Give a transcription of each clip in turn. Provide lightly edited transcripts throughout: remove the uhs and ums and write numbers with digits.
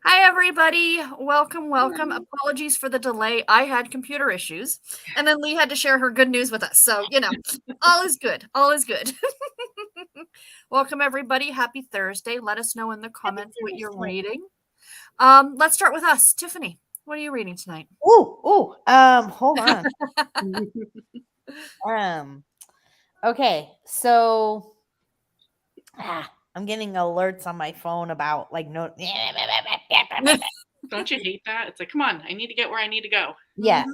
Hi, everybody. Welcome. Apologies for the delay. I had computer issues, and then Lee had to share her good news with us. So, all is good. All is good. Welcome, everybody. Happy Thursday. Let us know in the comments what you're reading. Let's start with us. Tiffany, what are you reading tonight? Hold on. Okay, so I'm getting alerts on my phone about no. Don't you hate that? It's like, come on, I need to get where I need to go. Yes.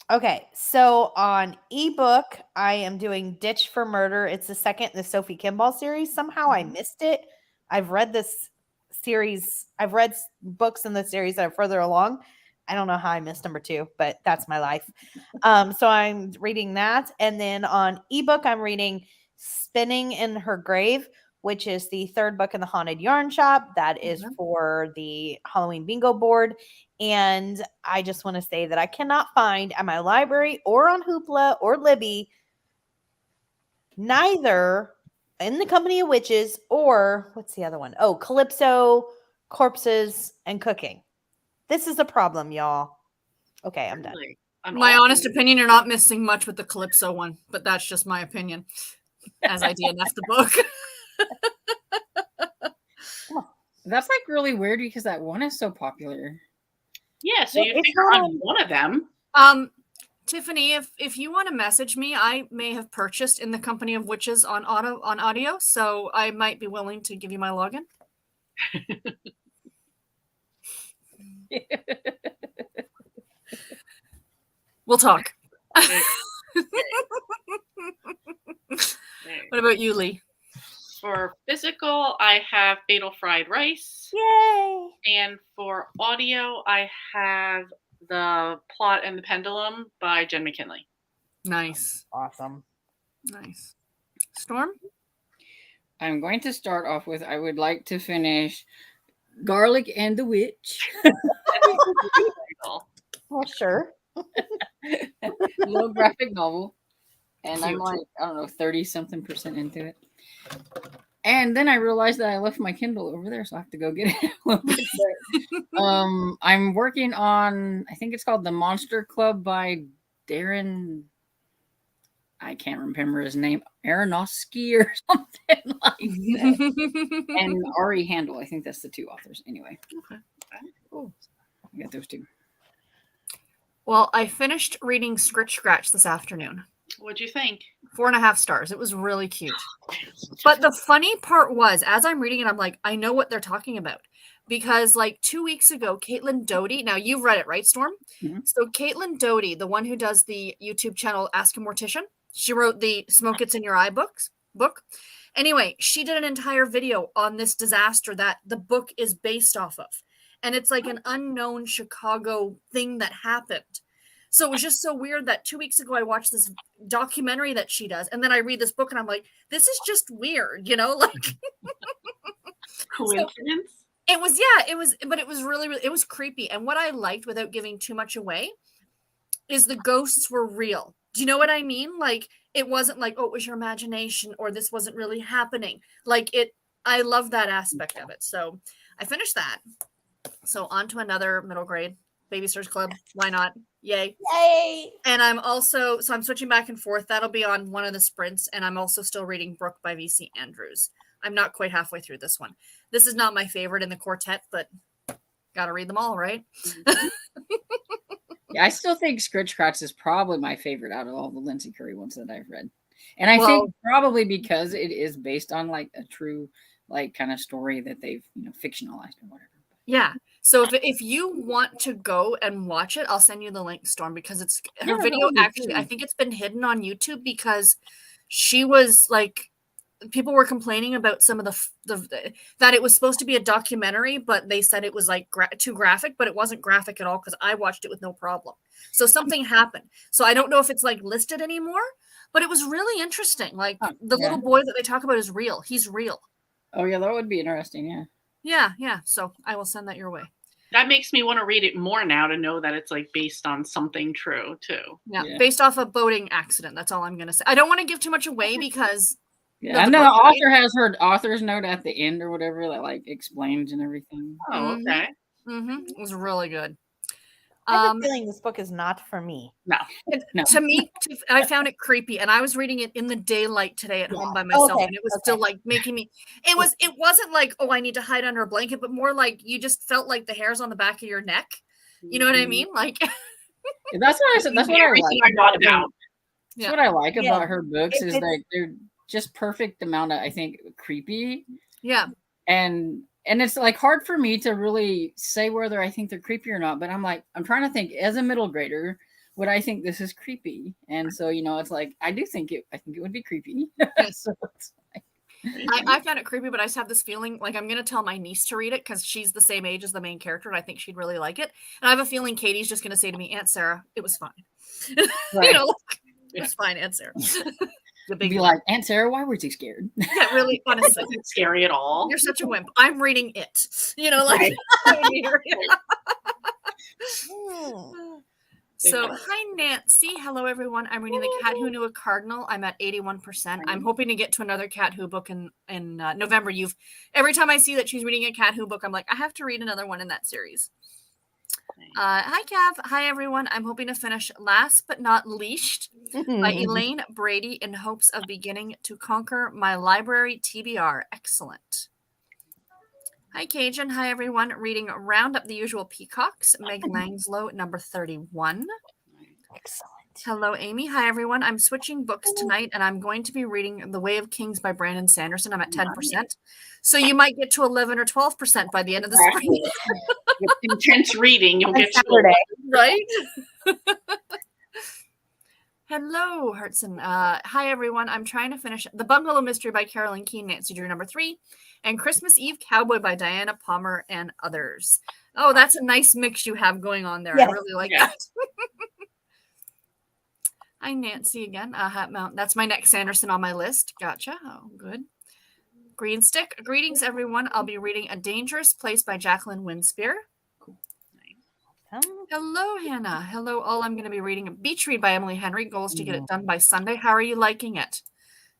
Okay, so on ebook, I am doing Ditch for Murder. It's the second in the Sophie Kimball series. Somehow I missed it. I've read this series. I've read books in the series that are further along. I don't know how I missed number 2, but that's my life. So I'm reading that. And then on ebook, I'm reading Spinning in Her Grave, which is the third book in the Haunted Yarn Shop. That is for the Halloween bingo board. And I just want to say that I cannot find at my library or on Hoopla or Libby, neither In the Company of Witches or what's the other one? Oh, Calypso, Corpses, and Cooking. This is a problem, y'all. Okay, I'm done. My honest opinion, you're not missing much with the Calypso one, but that's just my opinion as I DNF the book. That's like really weird because that one is so popular. Yeah, so you figure on one of them. Tiffany, if you want to message me, I may have purchased In the Company of Witches on audio, so I might be willing to give you my login. We'll talk. What about you, Lee? For physical, I have Fatal Fried Rice. Yay! And for audio, I have The Plot and the Pendulum by Jen McKinley. Nice. Awesome. Nice. Storm? I'm going to start off with, I would like to finish Garlic and the Witch. Well, sure. Little graphic novel. And I'm like, I don't know, 30-something% into it. And then I realized that I left my Kindle over there, so I have to go get it. I'm working on, I think it's called The Monster Club by Darren, I can't remember his name, Aronofsky or something like that. And Ari Handel, I think that's the two authors. Anyway. Okay. Cool. I got those two. Well, I finished reading Scritch Scratch this afternoon. What'd you think? 4.5 stars. It was really cute. But the funny part was, as I'm reading it, I'm like, I know what they're talking about. Because like 2 weeks ago, Caitlin Doty, now you've read it, right, Storm? Mm-hmm. So Caitlin Doty, the one who does the YouTube channel Ask a Mortician, she wrote the Smoke It's in Your Eye book. Anyway, she did an entire video on this disaster that the book is based off of. And it's like an unknown Chicago thing that happened. So it was just so weird that 2 weeks ago I watched this documentary that she does, and then I read this book and I'm like, this is just weird, like coincidence. So but it was really, it was creepy. And what I liked, without giving too much away, is the ghosts were real. Do you know what I mean? Like, it wasn't like, oh, it was your imagination, or this wasn't really happening. Like, I love that aspect of it. So I finished that. So on to another middle grade. Babysitters Club. Why not? Yay. Yay. And I'm switching back and forth. That'll be on one of the sprints. And I'm also still reading Brooke by V.C. Andrews. I'm not quite halfway through this one. This is not my favorite in the quartet, but gotta read them all, right? Yeah, I still think Scritch Scratch is probably my favorite out of all the Lindsay Curry ones that I've read. And I think probably because it is based on like a true like kind of story that they've fictionalized or whatever. Yeah. So if you want to go and watch it, I'll send you the link, Storm, because it's her video. Actually, I think it's been hidden on YouTube because she was like, people were complaining about some of the that it was supposed to be a documentary, but they said it was like too graphic, but it wasn't graphic at all because I watched it with no problem. So something happened. So I don't know if it's like listed anymore, but it was really interesting. Like the little boy that they talk about is real. He's real. Oh yeah, that would be interesting. Yeah. Yeah. So I will send that your way. That makes me want to read it more now to know that it's like based on something true too. Yeah. Based off a boating accident. That's all I'm going to say. I don't want to give too much away because Yeah, No, and the then the book, right? author has her author's note at the end or whatever that like explains and everything. Oh, okay. It was really good. I have a feeling this book is not for me. No. No. To me, I found it creepy, and I was reading it in the daylight today at home by myself, Okay, and it was still like making me. It wasn't like, oh, I need to hide under a blanket, but more like you just felt like the hairs on the back of your neck. You know what I mean? Like That's what I said. That's what I Everything like I got about. That's what I like Yeah. about her books is It's- that they're just perfect amount of I think creepy yeah, and it's like hard for me to really say whether I think they're creepy or not. But I'm trying to think as a middle grader, would I think this is creepy? And so it's like I think it would be creepy. So it's I found it creepy, but I just have this feeling like I'm gonna tell my niece to read it because she's the same age as the main character, and I think she'd really like it. And I have a feeling Katie's just gonna say to me, "Aunt Sarah, it was fine." right. It was fine, Aunt Sarah. The Be big like, Aunt Sarah, why were you scared? yeah, really, honestly, Isn't scary at all. you're such a wimp. I'm reading it. Right. So, hi, Nancy. Hello, everyone. I'm reading The Cat Who Knew a Cardinal. I'm at 81%. I'm hoping to get to another Cat Who book in November. Every time I see that she's reading a Cat Who book, I'm like, I have to read another one in that series. Hi, Cav. Hi, everyone. I'm hoping to finish Last But Not Leashed by Elaine Brady in hopes of beginning to conquer my library TBR. Excellent. Hi, Cajun. Hi, everyone. Reading Round Up the Usual Peacocks, Meg Langslow, number 31. Excellent. Hello, Amy. Hi, everyone. I'm switching books tonight, and I'm going to be reading The Way of Kings by Brandon Sanderson. I'm at 10%. So you might get to 11 or 12% by the end of the spring. With intense reading, you'll get to Saturday. Right? Hello, Hertzen. Hi, everyone. I'm trying to finish The Bungalow Mystery by Carolyn Keene, Nancy Drew, number 3, and Christmas Eve Cowboy by Diana Palmer and others. Oh, that's a nice mix you have going on there. Yes. I really like Yeah. that. Hi, Nancy again. Hat Mount. That's my next Sanderson on my list. Gotcha. Oh, good. Green Stick. Greetings, everyone. I'll be reading A Dangerous Place by Jacqueline Winspear. Hello, Hannah. Hello, all. I'm going to be reading a Beach Read by Emily Henry. Goals to get it done by Sunday. How are you liking it?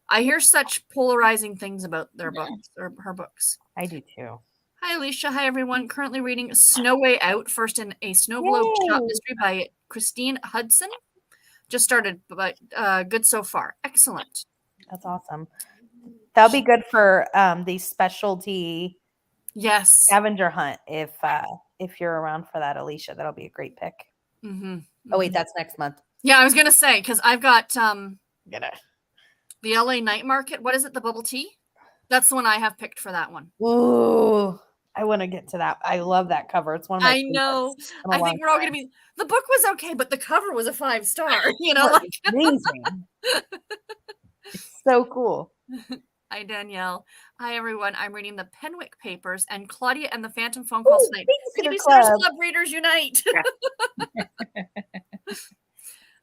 I hear such polarizing things about their books or her books. I do too. Hi, Alicia. Hi, everyone. Currently reading Snow Way Out, first in a Snow Globe Shop Mystery by Christine Hudson. Just started, but good so far. Excellent. That's awesome. That'll be good for the specialty Yes. scavenger hunt if you're around for that, Alicia. That'll be a great pick. Mm-hmm. Oh wait, that's next month. Yeah, I was gonna say because I've got the LA Night Market. What is it? The bubble tea. That's the one I have picked for that one. Ooh, I want to get to that. I love that cover. It's one of my I know. favorites in a I long think we're all time. gonna be. The book was okay, but the cover was a 5-star. You know, like Amazing. It's so cool. Hi, Danielle. Hi, everyone. I'm reading the Penwick Papers and Claudia and the Phantom Phone Call Ooh, tonight. Babysitter Babysitters Club. Club readers unite.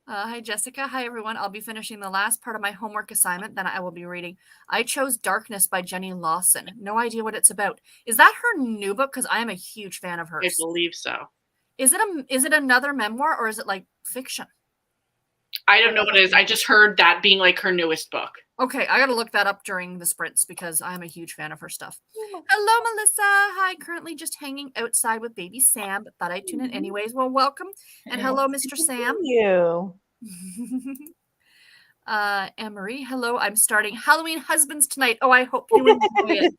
Hi, Jessica. Hi, everyone. I'll be finishing the last part of my homework assignment. Then I will be reading I Chose Darkness by Jenny Lawson. No idea what it's about. Is that her new book? Because I am a huge fan of I hers. believe so. Is it another memoir or is it like fiction? I don't know what it is. I just heard that being like her newest book. Okay, I got to look that up during the sprints because I'm a huge fan of her stuff. Hello, Melissa. Hi, currently just hanging outside with baby Sam, but thought I'd tune in anyways. Well, welcome. And hello, Mr. Sam. You. Emery, hello. I'm starting Halloween Husbands tonight. Oh, I hope you enjoy it.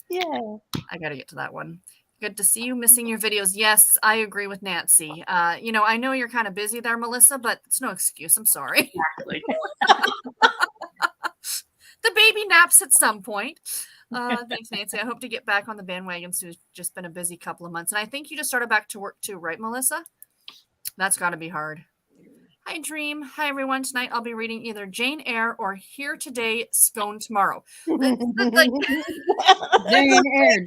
Yeah. I got to get to that one. Good to see you. Missing your videos. Yes, I agree with Nancy. I know you're kind of busy there, Melissa, but it's no excuse. I'm sorry. Exactly. The baby naps at some point. Thanks, Nancy. I hope to get back on the bandwagon soon. It's just been a busy couple of months. And I think you just started back to work too, right, Melissa? That's got to be hard. Hi, Dream. Hi, everyone. Tonight I'll be reading either Jane Eyre or Here Today, Scone Tomorrow. Jane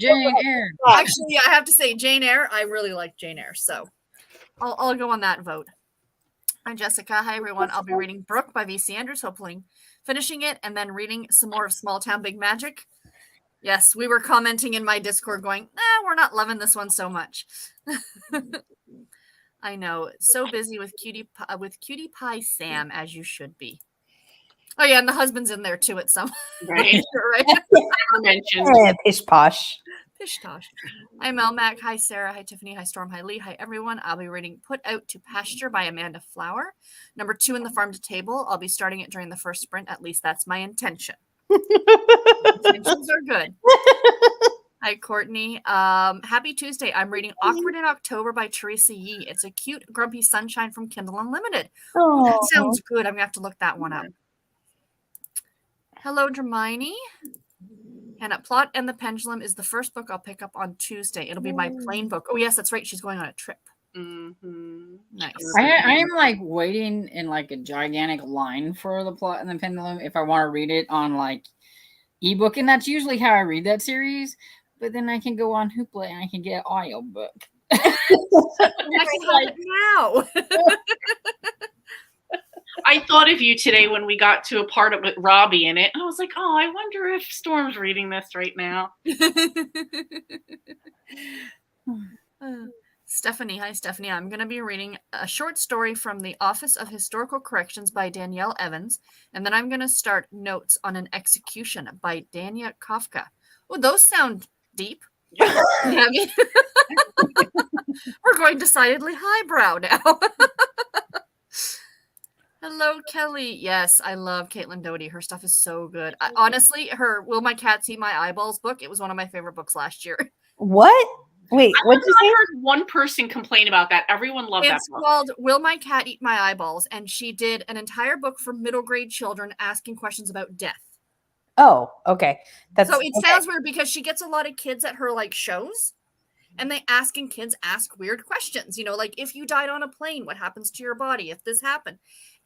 Eyre. Actually, I have to say Jane Eyre. I really like Jane Eyre, so I'll go on that vote. Hi, Jessica. Hi, everyone. I'll be reading Brooke by V.C. Andrews, hopefully finishing it, and then reading some more of Small Town Big Magic. Yes, we were commenting in my Discord going, we're not loving this one so much. I know. So busy with Cutie Pie Sam, as you should be. Oh yeah, and the husband's in there too at some Right. right. Never mentioned. Pish posh. Pish tosh. Hi Melmac. Hi Sarah. Hi Tiffany. Hi Storm. Hi Lee. Hi everyone. I'll be reading Put Out to Pasture by Amanda Flower. Number 2 in the Farm to Table. I'll be starting it during the first sprint. At least that's my intention. Intentions are good. Hi Courtney. Happy Tuesday. I'm reading Awkward in October by Teresa Yee. It's a cute, grumpy sunshine from Kindle Unlimited. Oh, that sounds good. I'm gonna have to look that one up. Hello, Hermione. And Plot and the Pendulum is the first book I'll pick up on Tuesday. It'll be my plain book. Oh, yes, that's right. She's going on a trip. Mm-hmm. Nice. I am like waiting in like a gigantic line for the Plot and the Pendulum if I want to read it on like ebook, and that's usually how I read that series. But then I can go on Hoopla and I can get audiobook. I can have it now. I thought of you today when we got to a part of with Robbie in it. I was like, oh, I wonder if Storm's reading this right now. Stephanie. Hi, Stephanie. I'm going to be reading a short story from the Office of Historical Corrections by Danielle Evans, and then I'm going to start Notes on an Execution by Dania Kafka. Oh, those sound deep. Yeah. We're going decidedly highbrow now. Hello, Kelly. Yes, I love Caitlin Doty. Her stuff is so good. Honestly, her Will My Cats Eat My Eyeballs book, it was one of my favorite books last year. What? Wait, what'd you say? I heard one person complain about that. Everyone loved that book. It's called Will My Cat Eat My Eyeballs, and she did an entire book for middle grade children asking questions about death. Oh, okay. So it sounds weird because she gets a lot of kids at her like shows, and kids ask weird questions. You know, like if you died on a plane, what happens to your body if this happened?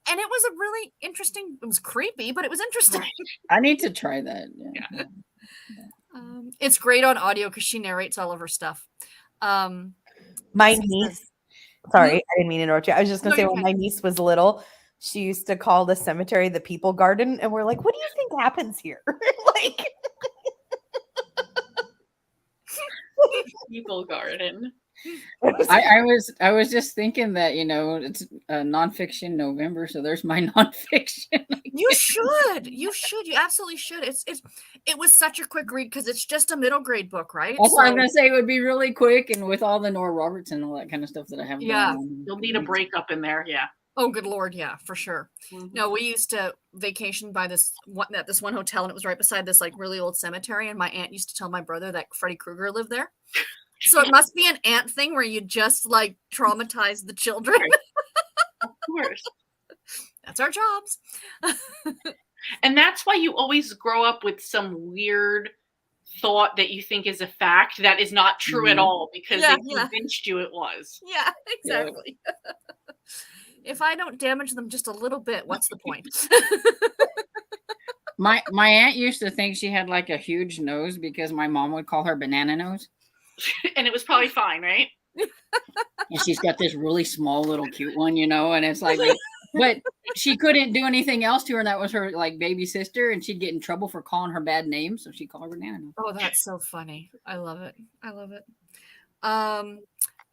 And it was a really interesting. It was creepy, but it was interesting. I need to try that. Yeah. It's great on audio because she narrates all of her stuff. My niece. Sorry, I didn't mean to interrupt you. I was just going to say when my niece was little, she used to call the cemetery the people garden, and we're like, "What do you think happens here?" Like People garden. I was just thinking that, you know, it's a nonfiction November, so there's my nonfiction. You should. You absolutely should. It was such a quick read because it's just a middle grade book, right? That's what I'm gonna say. It would be really quick, and with all the Nora Roberts and all that kind of stuff that I have. Yeah, you'll need a break up in there. Yeah. Oh, good Lord, yeah, for sure. Mm-hmm. No, we used to vacation by this one hotel, and it was right beside this like really old cemetery. And my aunt used to tell my brother that Freddy Krueger lived there. So it must be an aunt thing where you just like traumatize the children. Of course. That's our jobs. And that's why you always grow up with some weird thought that you think is a fact that is not true at all because they convinced you it was. Yeah, exactly. Yeah. If I don't damage them just a little bit, what's the point? My aunt used to think she had like a huge nose because my mom would call her banana nose. And it was probably fine, right? And she's got this really small little cute one, you know, and it's like, but she couldn't do anything else to her. And that was her like baby sister, and she'd get in trouble for calling her bad names. So she called her banana nose. Oh, that's so funny. I love it. I love it.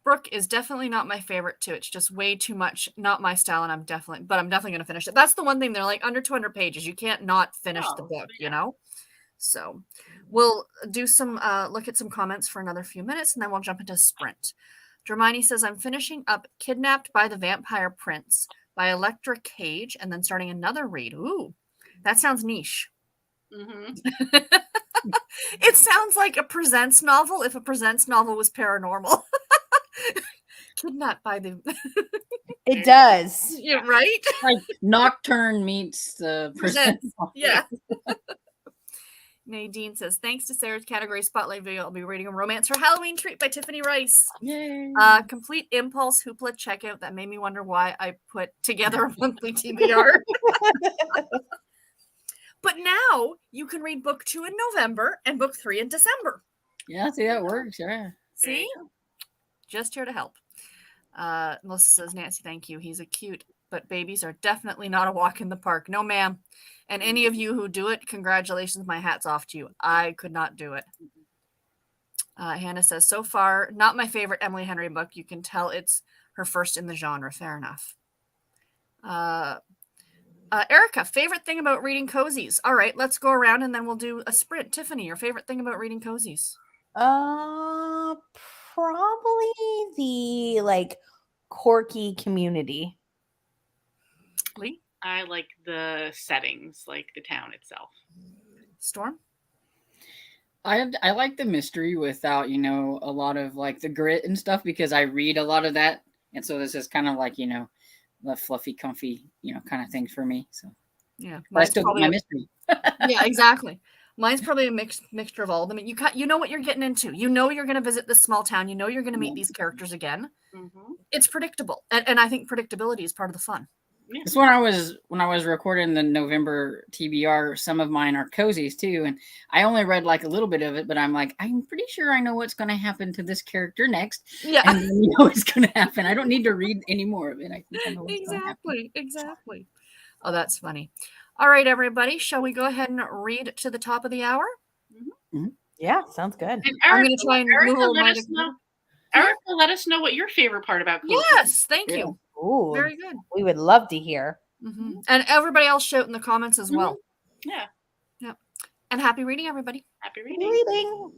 Brooke is definitely not my favorite too. It's just way too much, not my style, and I'm definitely going to finish it. That's the one thing. They're like under 200 pages. You can't not finish the book, you know? So we'll do some, look at some comments for another few minutes, and then we'll jump into sprint. Hermione says, I'm finishing up Kidnapped by the Vampire Prince by Electra Cage, and then starting another read. Ooh, that sounds niche. Mm-hmm. It sounds like a Presents novel if a Presents novel was paranormal. Kidnapped by the it does. Yeah, right? Like Nocturne meets the Presents. Yeah. Nadine says, thanks to Sarah's category spotlight video, I'll be reading a romance for Halloween treat by Tiffany Rice. Yay. Complete impulse Hoopla checkout that made me wonder why I put together a monthly TBR. But now you can read book 2 in November and book 3 in December. Yeah, see, that works. Yeah. See? Just here to help. Melissa says, Nancy, thank you. He's a cute, but babies are definitely not a walk in the park. No, ma'am. And any of you who do it, congratulations. My hat's off to you. I could not do it. Hannah says, so far, not my favorite Emily Henry book. You can tell it's her first in the genre. Fair enough. Erica, favorite thing about reading cozies. All right, let's go around and then we'll do a sprint. Tiffany, your favorite thing about reading cozies? Probably the like quirky community. Lee? I like the settings, like the town itself. Storm? I like the mystery without, a lot of like the grit and stuff, because I read a lot of that. And so this is kind of like, the fluffy, comfy, kind of thing for me. So yeah, but I still got my mystery. Yeah, exactly. Mine's probably a mixture of all of them. You know what you're getting into. You know you're going to visit this small town. You know you're going to meet these characters again. Mm-hmm. It's predictable, and I think predictability is part of the fun. Yeah. It's when I was recording the November TBR. Some of mine are cozies too, and I only read like a little bit of it, but I'm like, I'm pretty sure I know what's going to happen to this character next. Yeah, and you know what's going to happen. I don't need to read any more of it. I think I know what's going to happen. Exactly. Oh, that's funny. All right, everybody, shall we go ahead and read to the top of the hour? Mm-hmm. Yeah, sounds good. And I'm going to try and Erica, let us know what your favorite part about cozies. Yes, thank you. Ooh, very good. We would love to hear. Mm-hmm. And everybody else shout in the comments as well. Yeah. Yep. And happy reading, everybody. Happy reading. There we go.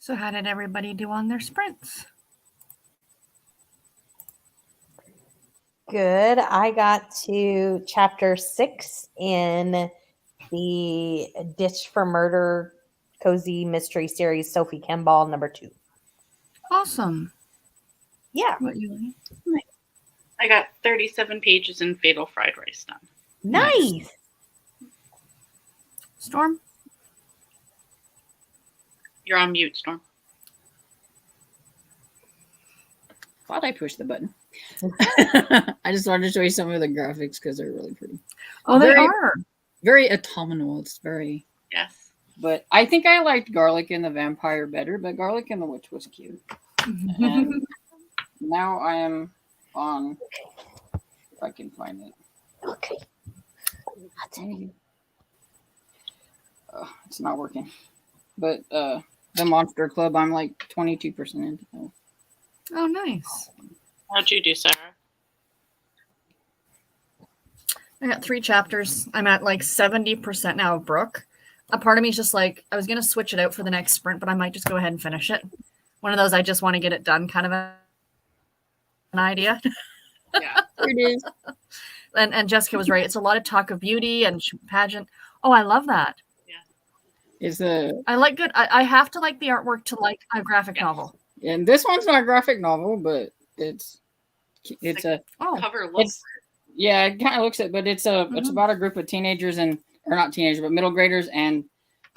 So how did everybody do on their sprints? Good. I got to chapter 6 in the Ditch for Murder cozy mystery series, Sophie Kimball, number 2. Awesome. Yeah. What you I got 37 pages in Fatal Fried Rice done. Nice. Storm? You're on mute, Storm. Thought I pushed the button. I just wanted to show you some of the graphics because they're really pretty. Oh, Very- they are. Very autumnal. It's very. Yes. But I think I liked Garlic and the Vampire better, but Garlic and the Witch was cute. And now I am on, if I can find it. Okay. It's not working. But the Monster Club, I'm like 22% into that. Oh, nice. How'd you do, Sarah? I got 3 chapters. I'm at like 70% now of Brooke. A part of me is just like, I was going to switch it out for the next sprint, but I might just go ahead and finish it. One of those, I just want to get it done kind of an idea. Yeah. Here it is. And Jessica was right. It's a lot of talk of beauty and pageant. Oh, I love that. It's a, I like good. I have to like the artwork to like a graphic novel. and this one's not a graphic novel, but it's a, Oh, Cover looks. it's, yeah, it kind of looks it, but it's about a group of teenagers or not teenagers, but middle graders, and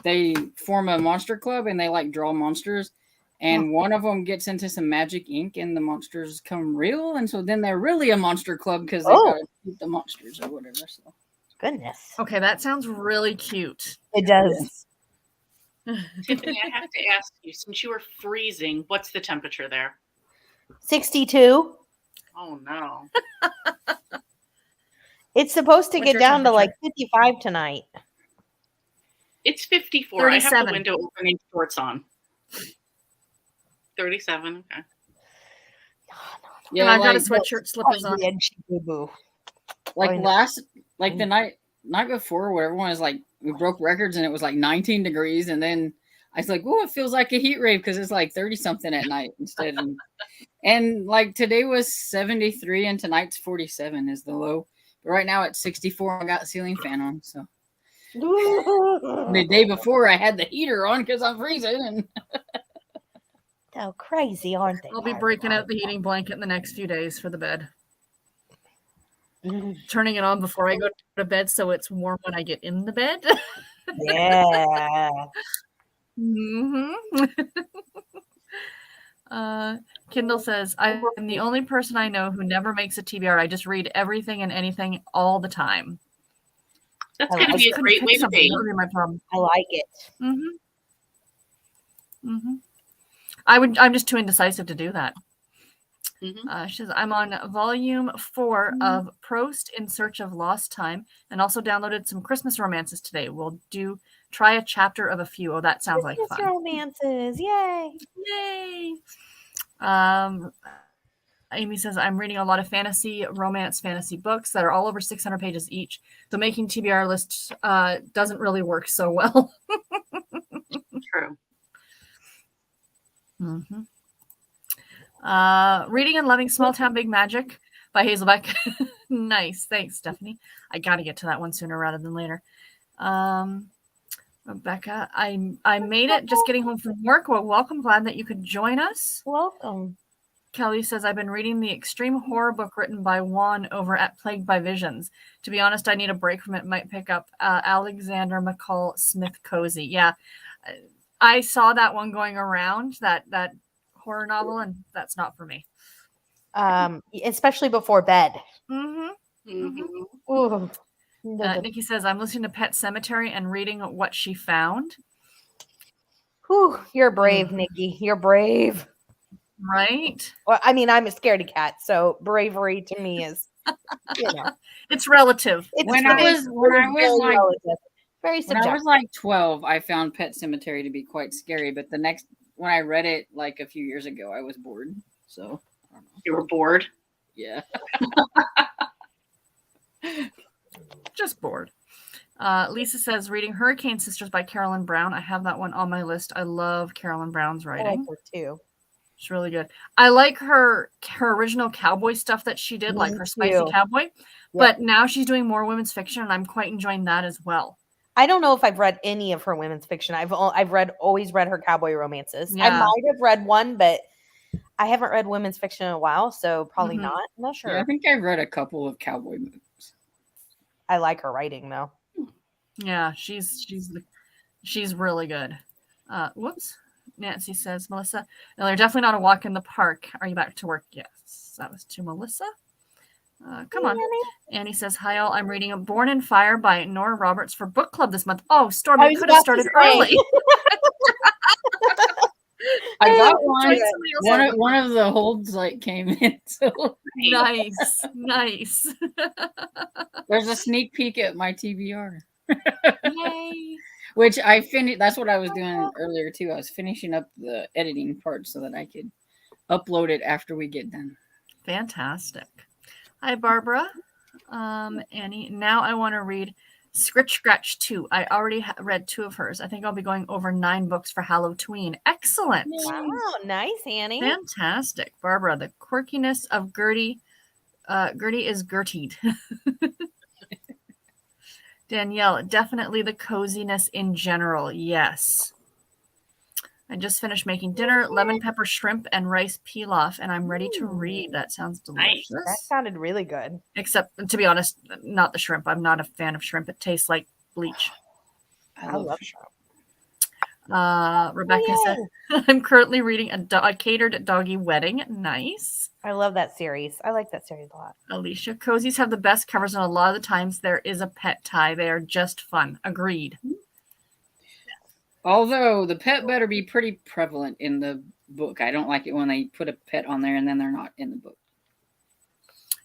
they form a monster club and they like draw monsters. And one of them gets into some magic ink and the monsters come real. And so then they're really a monster club because they got to keep the monsters or whatever. So Goodness. okay. That sounds really cute. It does. Tiffany, I have to ask you, since you were freezing, what's the temperature there? 62. Oh, no. It's supposed to What's get your down to like temperature? 55 tonight. It's 54. I have 37. the window opening shorts on. 37. Okay. And I've got a like, sweatshirt, slippers on. Boo-boo. like I know. last, like the night before, where everyone was like, we broke records and it was like 19 degrees. And then I was like, oh, it feels like a heat wave because it's like 30 something at night instead. And like today was 73 and tonight's 47 is the low. But right now it's 64. I got a ceiling fan on. So the day before I had the heater on because I'm freezing. And So crazy, aren't they? I'll be breaking out the heating blanket in the next few days for the bed. Mhm. Turning it on before I go to bed so it's warm when I get in the bed. Yeah. Mm-hmm. Kindle says, I'm the only person I know who never makes a TBR. I just read everything and anything all the time. That's I going to like be a Couldn't great pick way to something. be. That would be my problem. I like it. Mm-hmm. Mm-hmm. I'm just too indecisive to do that. Mhm. She says, I'm on volume 4 of Proust in Search of Lost Time and also downloaded some Christmas romances today. We'll try a chapter of a few. Oh, that sounds like Christmas fun. romances. Yay. Yay. Amy says, I'm reading a lot of fantasy books that are all over 600 pages each. So making TBR lists doesn't really work so well. True. Mm-hmm. Reading and loving Small Town Big Magic by Hazelbeck. Nice. Thanks, Stephanie. I got to get to that one sooner rather than later. Rebecca, I made it just getting home from work. Well, welcome. Glad that you could join us. Welcome. Kelly says, I've been reading the extreme horror book written by Juan over at Plagued by Visions. To be honest, I need a break from it. Might pick up Alexander McCall Smith Cozy. Yeah, I saw that one going around, that horror novel, and that's not for me. Especially before bed. Mm-hmm. Mhm. Ooh. Nikki says, I'm listening to Pet Cemetery and reading What She Found. Whew, you're brave, Nikki. You're brave. Right? Well, I mean, I'm a scaredy cat, so bravery to me is, It's relative. it's When I very- was very like relative. Very when I subjective. was like 12, I found Pet Cemetery to be quite scary. But when I read it like a few years ago, I was bored. So I don't know. You were bored. Yeah. Just bored. Lisa says, reading Hurricane Sisters by Carolyn Brown. I have that one on my list. I love Carolyn Brown's writing. I like her too. It's really good. I like her original cowboy stuff that she did, like her Spicy Cowboy. But now she's doing more women's fiction, and I'm quite enjoying that as well. I don't know if I've read any of her women's fiction. I've always read her cowboy romances. Yeah. I might have read one, but I haven't read women's fiction in a while, so probably not. I'm not sure. Yeah, I think I've read a couple of cowboy movies. I like her writing though. Yeah, she's really good. Whoops. Nancy says, Melissa, no, they're definitely not a walk in the park. Are you back to work? Yes. That was to Melissa. Come on. Annie says, hi all. I'm reading Born in Fire by Nora Roberts for book club this month. Oh, Stormy, you could have started early. I got one. One of the holds like came in. So nice. There's a sneak peek at my TBR. Yay. Which I finished. That's what I was doing earlier too. I was finishing up the editing part so that I could upload it after we get done. Fantastic. Hi, Barbara. Annie. Now I want to read Scritch Scratch 2. I already read 2 of hers. I think I'll be going over 9 books for Halloween. Excellent. Wow, nice, Annie. Fantastic. Barbara, the quirkiness of Gertie. Gertie is Gertied. Danielle, definitely the coziness in general. Yes. I just finished making dinner, lemon pepper shrimp and rice pilaf, and I'm ready to read. That sounds delicious. That sounded really good. Except, to be honest, not the shrimp. I'm not a fan of shrimp. It tastes like bleach. I love shrimp. Rebecca said, I'm currently reading a catered doggy wedding. Nice. I love that series. I like that series a lot. Alicia, cozies have the best covers, and a lot of the times there is a pet tie. They are just fun. Agreed. Although the pet better be pretty prevalent in the book. I don't like it when they put a pet on there and then they're not in the book.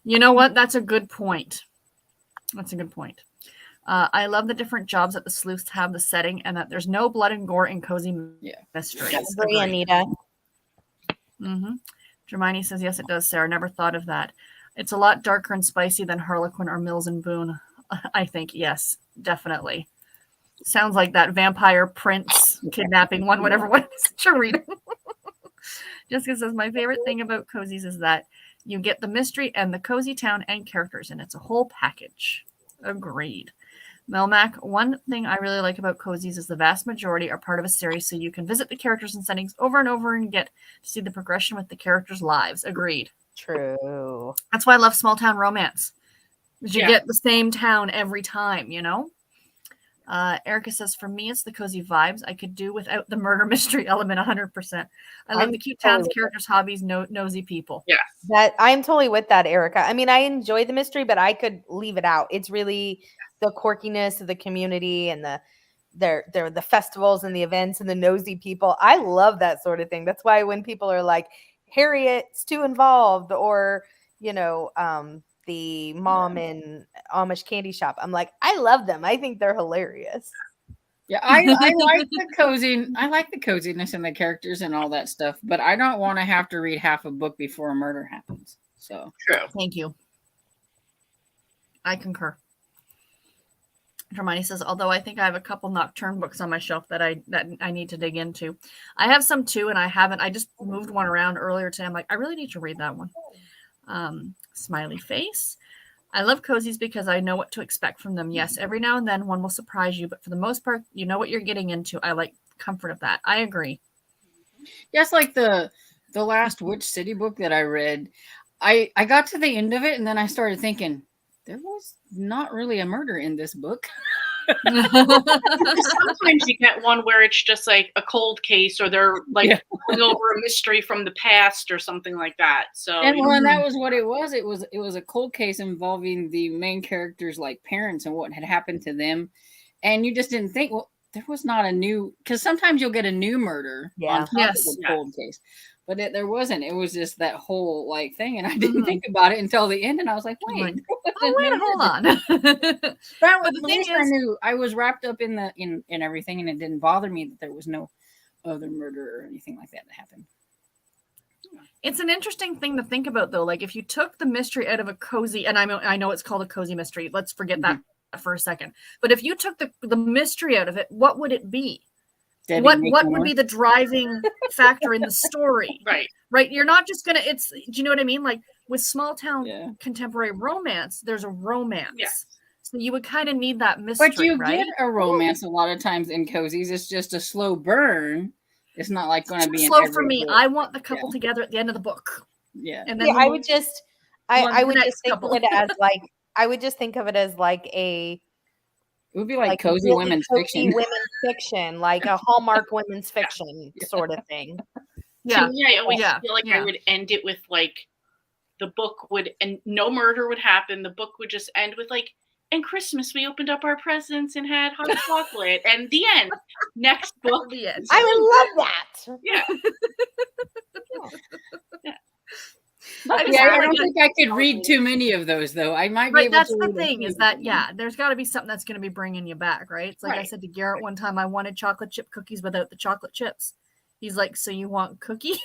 You know what? That's a good point. I love the different jobs that the sleuths have, the setting, and that there's no blood and gore in cozy mysteries. That's very Anita. Mm-hmm. Hermione says, yes, it does, Sarah. Never thought of that. It's a lot darker and spicy than Harlequin or Mills and Boone. I think, yes, definitely. Sounds like that vampire prince kidnapping one, whatever one is to read. Jessica says, my favorite thing about cozies is that you get the mystery and the cozy town and characters, and it's a whole package. Agreed. Melmac, one thing I really like about cozies is the vast majority are part of a series, so you can visit the characters and settings over and over and get to see the progression with the characters' lives. Agreed. True. That's why I love small town romance. You get the same town every time, you know? Erica says, for me, it's the cozy vibes. I could do without the murder mystery element 100%. I love the cute towns, characters, hobbies, nosy people. Yeah. That I'm totally with that, Erica. I mean, I enjoy the mystery, but I could leave it out. It's really the quirkiness of the community and the festivals and the events and the nosy people. I love that sort of thing. That's why when people are like, Harriet's too involved, or, you know, the mom in Amish candy shop, I'm like, I love them. I think they're hilarious. Yeah, I like the cozy. I like the coziness and the characters and all that stuff, but I don't want to have to read half a book before a murder happens. So true. Thank you. I concur. Hermione says, although I think I have a couple Nocturne books on my shelf that I need to dig into. I have some too, and I haven't. I just moved one around earlier today. I'm like, I really need to read that one. Smiley face. I love cozies because I know what to expect from them. Yes, every now and then one will surprise you, but for the most part, you know what you're getting into. I like comfort of that. I agree. Yes, like the last Witch City book that I read, I got to the end of it and then I started thinking, there was not really a murder in this book. Sometimes you get one where it's just like a cold case, or they're like going over a mystery from the past or something like that. So and that was what it was. It was a cold case involving the main characters' like parents and what had happened to them. And you just didn't think, well, there was not a new, because sometimes you'll get a new murder on top of the cold case. But there wasn't. It was just that whole like thing, and I didn't think about it until the end. And I was like, "Wait, hold on." That was the thing. I knew I was wrapped up in everything, and it didn't bother me that there was no other murder or anything like that happened. It's an interesting thing to think about, though. Like if you took the mystery out of a cozy, and I know it's called a cozy mystery. Let's forget that for a second. But if you took the mystery out of it, what would it be? Debbie What Making would More. be the driving factor in the story? Right. You're not just gonna. Do you know what I mean? Like with small town Yeah. contemporary romance, there's a romance. Yes. So you would kind of need that mystery, But you right? get a romance a lot of times in cozies. It's just a slow burn. It's not like going to Too be in slow every for me. book. I want the couple together at the end of the book. Yeah. And then Yeah, we'll I move would just, on to I the would next just think couple. of it as like, I would just think of it as like a It would be like cozy really women's cozy fiction. women's fiction, like a Hallmark women's fiction sort of thing. Yeah. To me, I always Yeah. feel like Yeah. I would end it with like the book would, and no murder would happen. The book would just end with like, and Christmas we opened up our presents and had hot chocolate, and the end. Next book. The end. I would love that. Yeah. I just- Yeah, I don't think I could read too many of those though. I might be Right, able that's to the read a thing, is few. that there's got to be something that's going to be bringing you back, right? It's like I Right. said to Garrett one time, I wanted chocolate chip cookies without the chocolate chips. He's like, so you want cookies?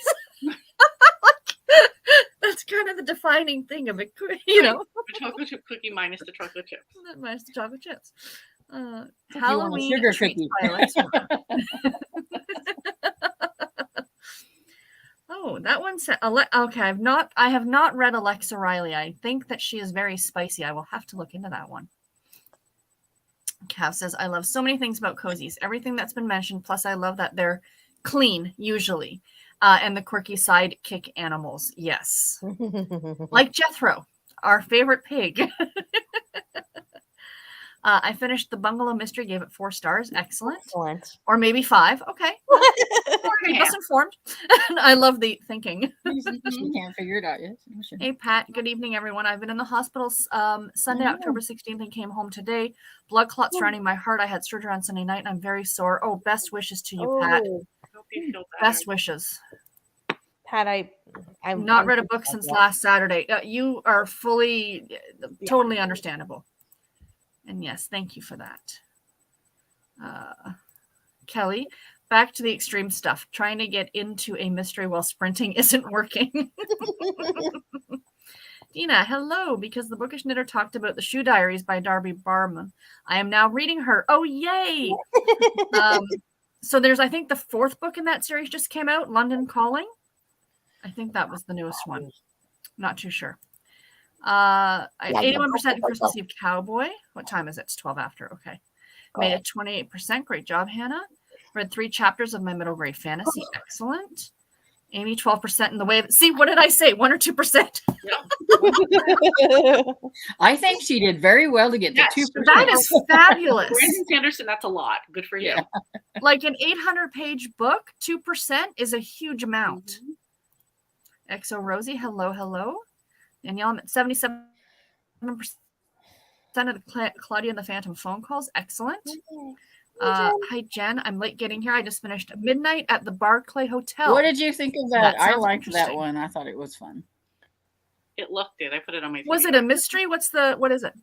That's kind of the defining thing of it, you know, The chocolate chip cookie minus the chocolate chips. minus the chocolate chips. If you want a Halloween sugar treats cookie. by Alexa. Oh, that one said, okay, I have not read Alexa Riley. I think that she is very spicy. I will have to look into that one. Cav says, I love so many things about cozies. Everything that's been mentioned. Plus, I love that they're clean, usually. And the quirky sidekick animals. Yes. Like Jethro, our favorite pig. I finished The Bungalow Mystery, gave it 4 stars. Excellent. Excellent. Or maybe 5. Okay. Keep us informed. I love the thinking. She can't figure it out yet. Sure. Hey, Pat. Good evening, everyone. I've been in the hospital Sunday, October 16th, and came home today. Blood clots surrounding my heart. I had surgery on Sunday night, and I'm very sore. Oh, best wishes to you, Pat. Oh, Hope you feel better. Best wishes. Pat, I've Not read a book since last Saturday. You are fully, totally understandable. And yes, thank you for that. Kelly, back to the extreme stuff. Trying to get into a mystery while sprinting isn't working. Dina, hello. Because the Bookish Knitter talked about the Shoe Diaries by Darby Barman, I am now reading her. Oh, yay. So there's, I think the 4th book in that series just came out, London Calling. I think that was the newest one. Not too sure. 81% Christmas Eve Cowboy. What time is it? It's 12 after. Okay. Made it 28%. Great job, Hannah. Read 3 chapters of my middle grade fantasy. Excellent. Amy, 12% in the way of, see, what did I say? 1 or 2%? I think she did very well to get to Yes. 2%. That is fabulous. Brandon Sanderson, that's a lot. Good for you. Yeah. Like an 800-page book, 2% is a huge amount. XO Rosie, hello, hello. Danielle, I'm at 77% of the Claudia and the Phantom phone calls. Excellent. Hi, Jen. I'm late getting here. I just finished Midnight at the Barclay Hotel. What did you think of that? That I sounds liked that interesting. one. I thought it was fun. It looked it. I put it on my Was video. it a mystery? What is it?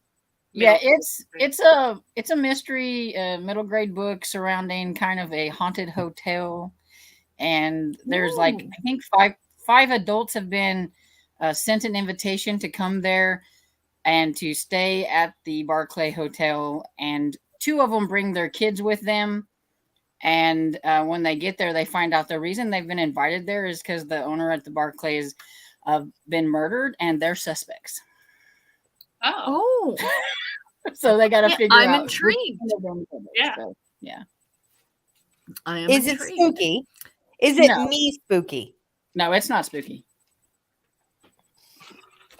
Yeah, Middle it's a mystery middle grade book surrounding kind of a haunted hotel, and there's like Ooh. I think five adults have been sent an invitation to come there and to stay at the Barclay Hotel, and 2 of them bring their kids with them. And when they get there, they find out the reason they've been invited there is because the owner at the Barclay has been murdered, and they're suspects. Oh. Oh, So they got to Yeah, figure I'm out. intrigued. which one of them it is. Yeah. So, yeah. I am Is it intrigued. spooky? Is it No. me spooky? No, it's not spooky.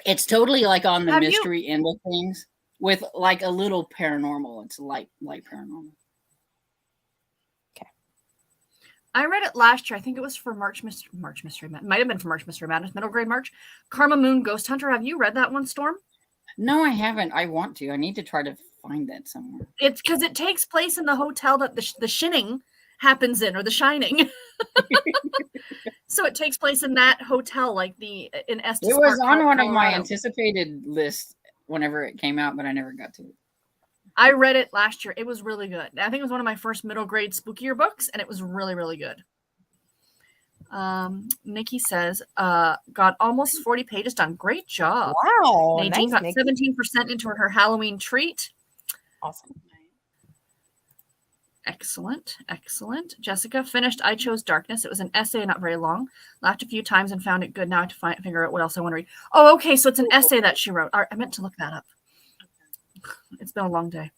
It's totally like on the Have you- mystery end of things with like a little paranormal. It's light paranormal. I read it last year. I think it was for March Mystery Madness. Might have been for March Mystery Madness, middle grade March. Karma Moon Ghost Hunter. Have you read that one, Storm? No, I haven't. I want to. I need to try to find that somewhere. It's because it takes place in the hotel that the Shinning happens in, or the Shining. So it takes place in that hotel, like in Estes It was Park, on one of my Colorado. anticipated lists whenever it came out, but I never got to it. I read it last year. It was really good. I think it was one of my first middle grade spookier books, and it was really, really good. Nikki says, got almost 40 pages done. Great job. Wow. Nadine nice, got Nikki. 17% into her Halloween treat. Awesome. Excellent. Excellent. Jessica finished I Chose Darkness. It was an essay, not very long. Laughed a few times and found it good. Now I have to figure out what else I want to read. Oh, okay. So it's an essay that she wrote. I meant to look that up. It's been a long day.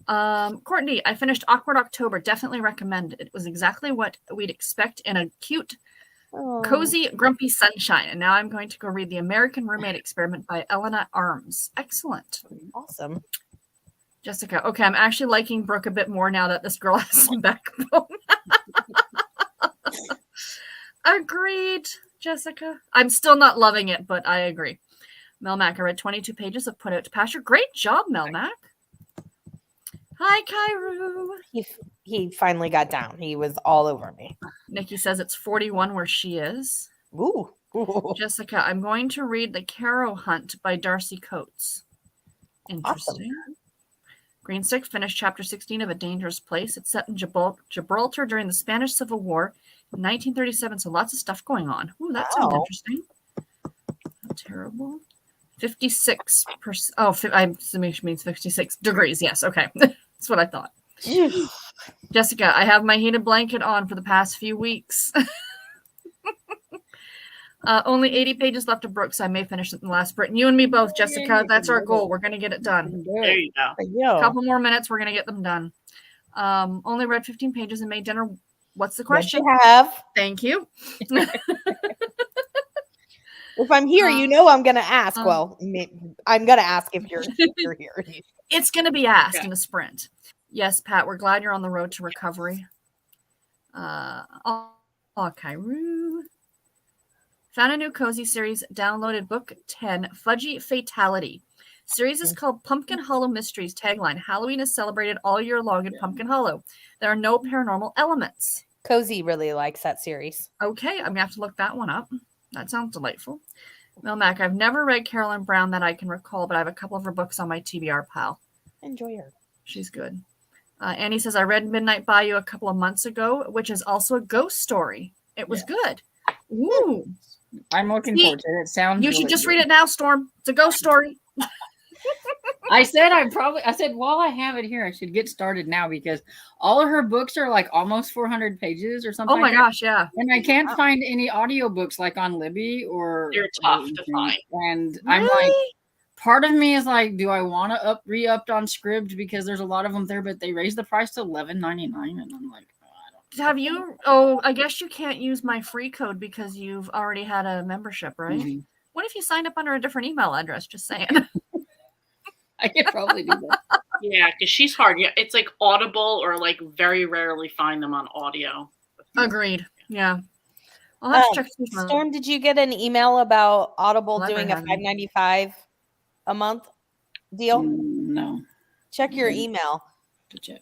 Courtney, I finished Awkward October. Definitely recommend. It was exactly what we'd expect in a cute, cozy, grumpy sunshine. And now I'm going to go read The American Roommate Experiment by Elena Arms. Excellent. Awesome. Jessica, okay, I'm actually liking Brooke a bit more now that this girl has some backbone. Agreed, Jessica. I'm still not loving it, but I agree. Melmac, I read 22 pages of Put Out to Pasture. Great job, Melmac. Hi, Kairu. He finally got down. He was all over me. Nikki says it's 41 where she is. Ooh. Jessica, I'm going to read The Caro Hunt by Darcy Coates. Interesting. Awesome. Greenstick finished chapter 16 of A Dangerous Place. It's set in Gibraltar during the Spanish Civil War in 1937, so lots of stuff going on. Ooh, that sounds interesting. Not terrible. 56%. Oh, I'm assuming she means 56 degrees. Yes, okay. That's what I thought. Jessica, I have my heated blanket on for the past few weeks. Only 80 pages left of Brooks. I may finish it in the last sprint. And you and me both, Jessica. That's our goal. We're going to get it done. There you go. A couple more minutes. We're going to get them done. Only read 15 pages and made dinner. What's the question? Yes, you have. Thank you. If I'm here, you know I'm going to ask. Well, I'm going to ask if you're here. It's going to be asked in a sprint. Yes, Pat, we're glad you're on the road to recovery. Kairu. Found a new cozy series, downloaded book 10, Fudgy Fatality. Series is called Pumpkin Hollow Mysteries. Tagline, Halloween is celebrated all year long in Pumpkin Hollow. There are no paranormal elements. Cozy really likes that series. Okay, I'm going to have to look that one up. That sounds delightful. Melmac, I've never read Carolyn Brown that I can recall, but I have a couple of her books on my TBR pile. Enjoy her. She's good. Annie says, I read Midnight Bayou a couple of months ago, which is also a ghost story. It was good. Ooh. I'm looking forward to it. It sounds You should just read it now, Storm. It's a ghost story. I said while I have it here, I should get started now because all of her books are like almost 400 pages or something. Oh my gosh, yeah. And I can't find any audiobooks like on Libby or they're tough to find. And I'm like, part of me is like, do I want to re-upped on Scribd because there's a lot of them there, but they raised the price to $11.99, and I'm like, have you? Oh, I guess you can't use my free code because you've already had a membership, right? Mm-hmm. What if you signed up under a different email address? Just saying. I could probably do that. Yeah, because she's hard. Yeah, it's like Audible or like very rarely find them on audio. Agreed. Yeah. I'll have to check. Storm, did you get an email about Audible doing a $5.95 a month deal? No. Check your email. To check.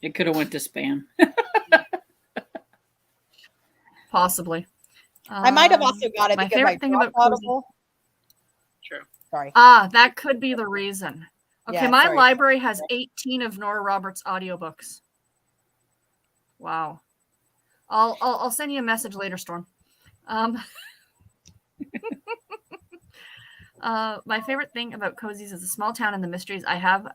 It could have went to spam. Possibly. I might have also got it my because favorite thing about Audible. True. Sorry. That could be the reason. Okay, Yeah, my sorry. library has 18 of Nora Roberts audiobooks. Wow. I'll send you a message later, Storm. My favorite thing about cozies is a small town and the mysteries. I have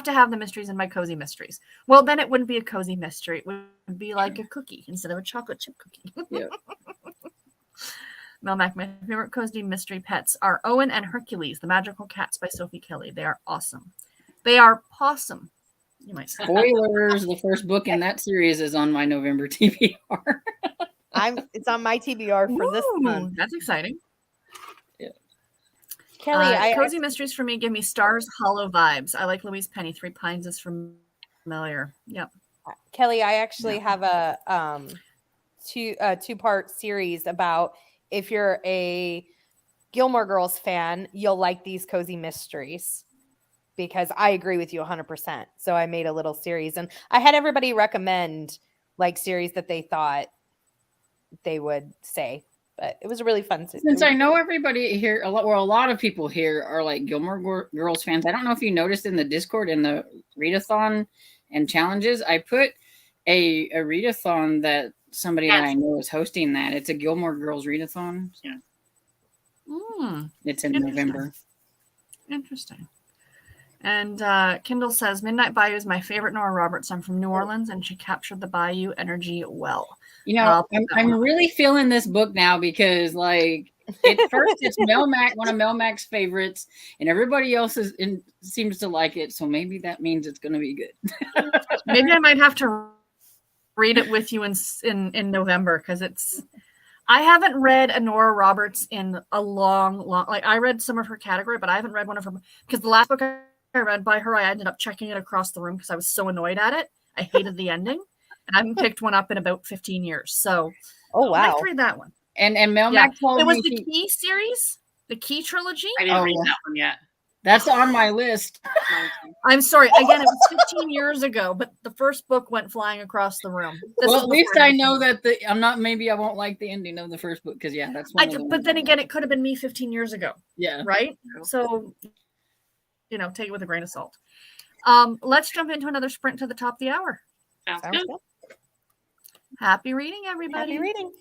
to have the mysteries in my cozy mysteries. Well, then it wouldn't be a cozy mystery. It would be like a cookie instead of a chocolate chip cookie. Yeah. Melmac, my favorite cozy mystery pets are Owen and Hercules, the Magical Cats by Sophie Kelly. They are awesome. They are possum. You might say. Spoilers, the first book in that series is on my November TBR. It's on my TBR for this month. That's exciting. Kelly, cozy mysteries for me give me Stars Hollow vibes. I like Louise Penny. Three Pines is familiar. Yep. Kelly, I actually have a two-part series about if you're a Gilmore Girls fan, you'll like these cozy mysteries because I agree with you 100%. So I made a little series and I had everybody recommend like series that they thought they would say. But it was a really fun series. Since I know everybody here, a lot of people here are like Gilmore Girls fans. I don't know if you noticed in the Discord in the readathon and challenges, I put a readathon that somebody that I know is hosting that. It's a Gilmore Girls readathon. Yeah. It's in November. Interesting. And Kindle says Midnight Bayou is my favorite Nora Roberts. I'm from New Orleans, and she captured the Bayou energy well. You know, I'm really feeling this book now because, like, at first it's Melmac, one of Melmac's favorites, and everybody else seems to like it. So maybe that means it's going to be good. Maybe I might have to read it with you in November because I haven't read a Nora Roberts in a long, like I read some of her category, but I haven't read one of her because the last book I read by her, I ended up checking it across the room because I was so annoyed at it. I hated the ending. And I haven't picked one up in about 15 years. So wow. I have to read that one. And Melmac told me it was the Key series, the Key trilogy. I didn't read that one yet. That's on my list. I'm sorry. Again, it was 15 years ago, but the first book went flying across the room. Well, at least I know that maybe I won't like the ending of the first book because that's one. But then again, it could have been me 15 years ago. Yeah. Right. So, take it with a grain of salt. Let's jump into another sprint to the top of the hour. Sounds good. Happy reading, everybody. Happy reading.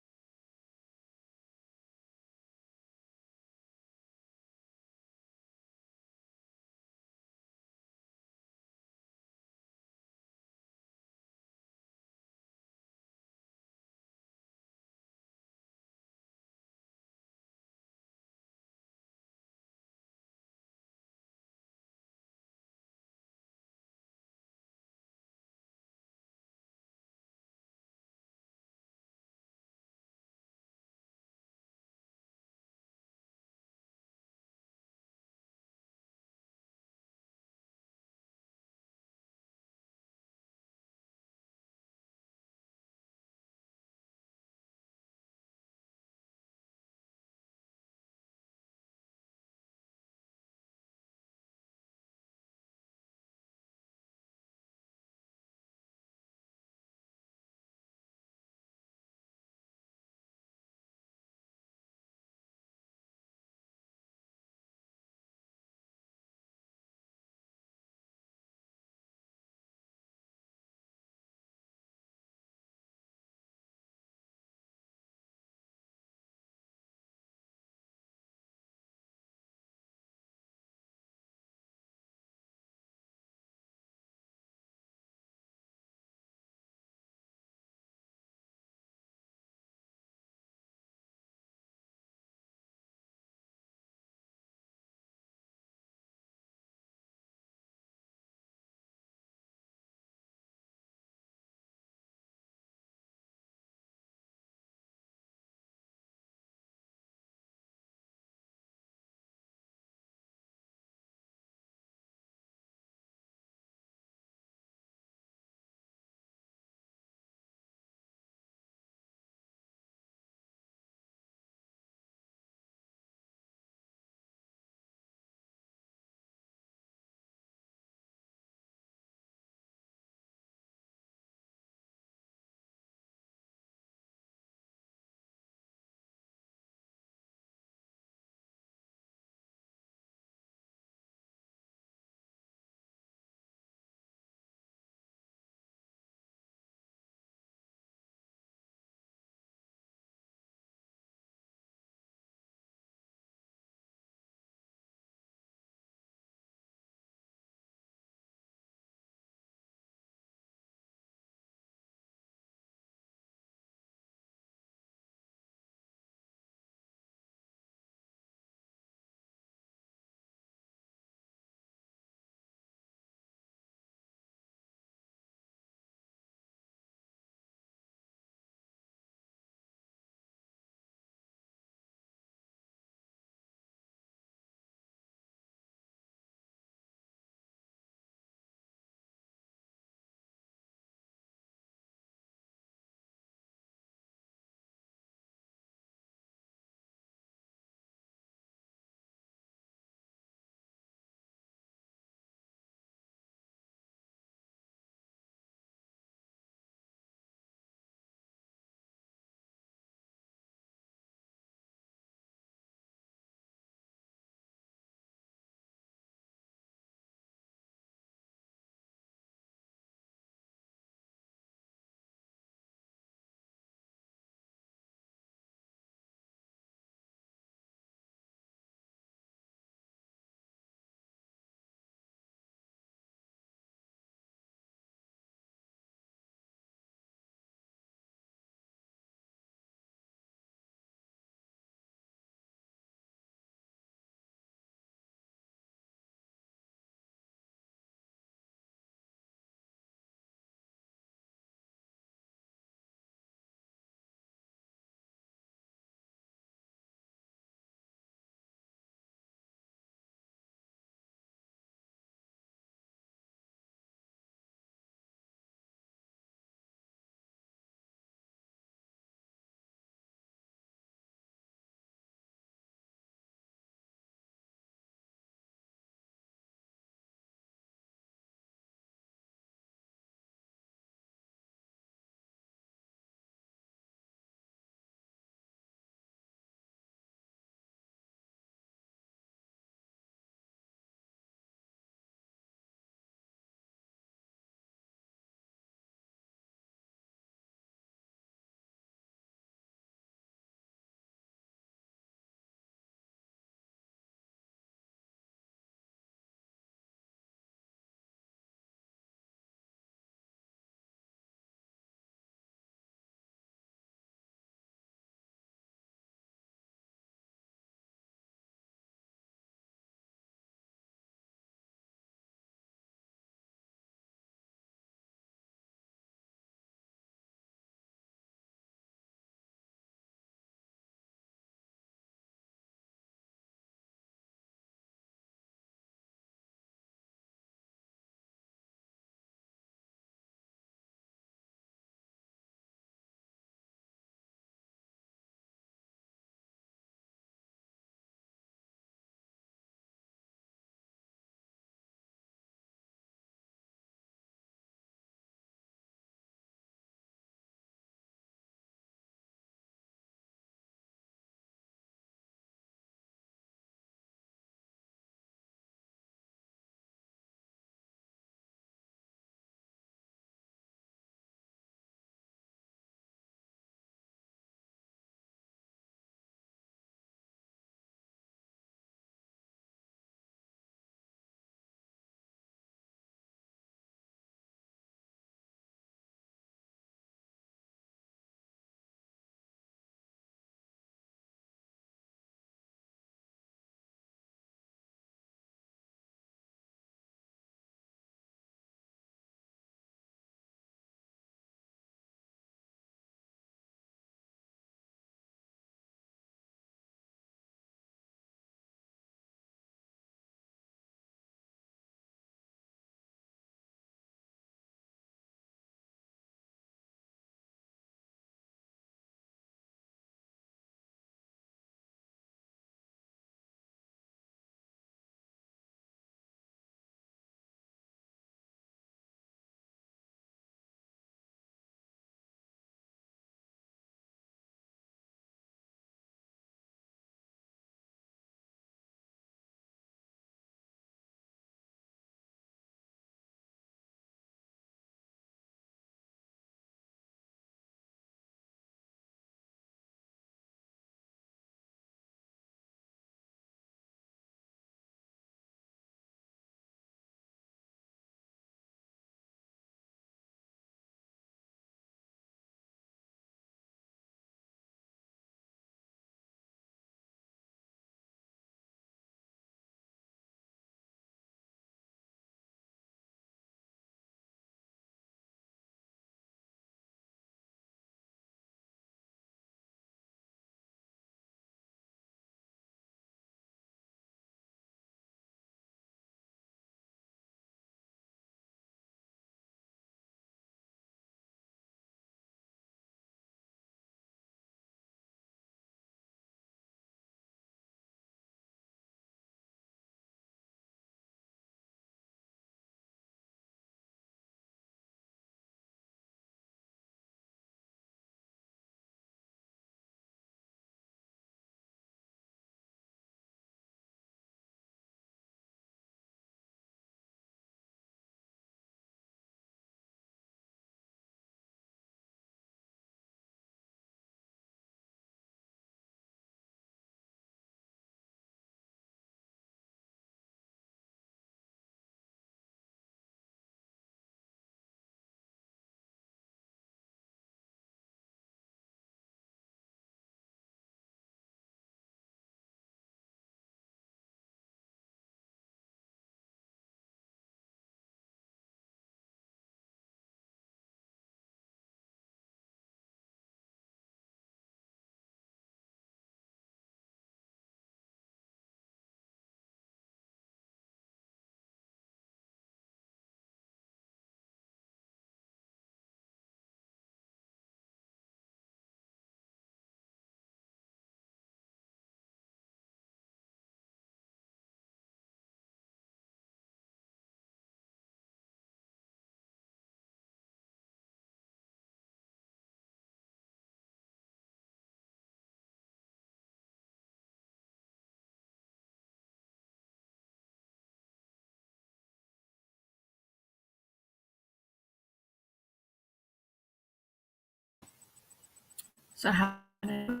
So how do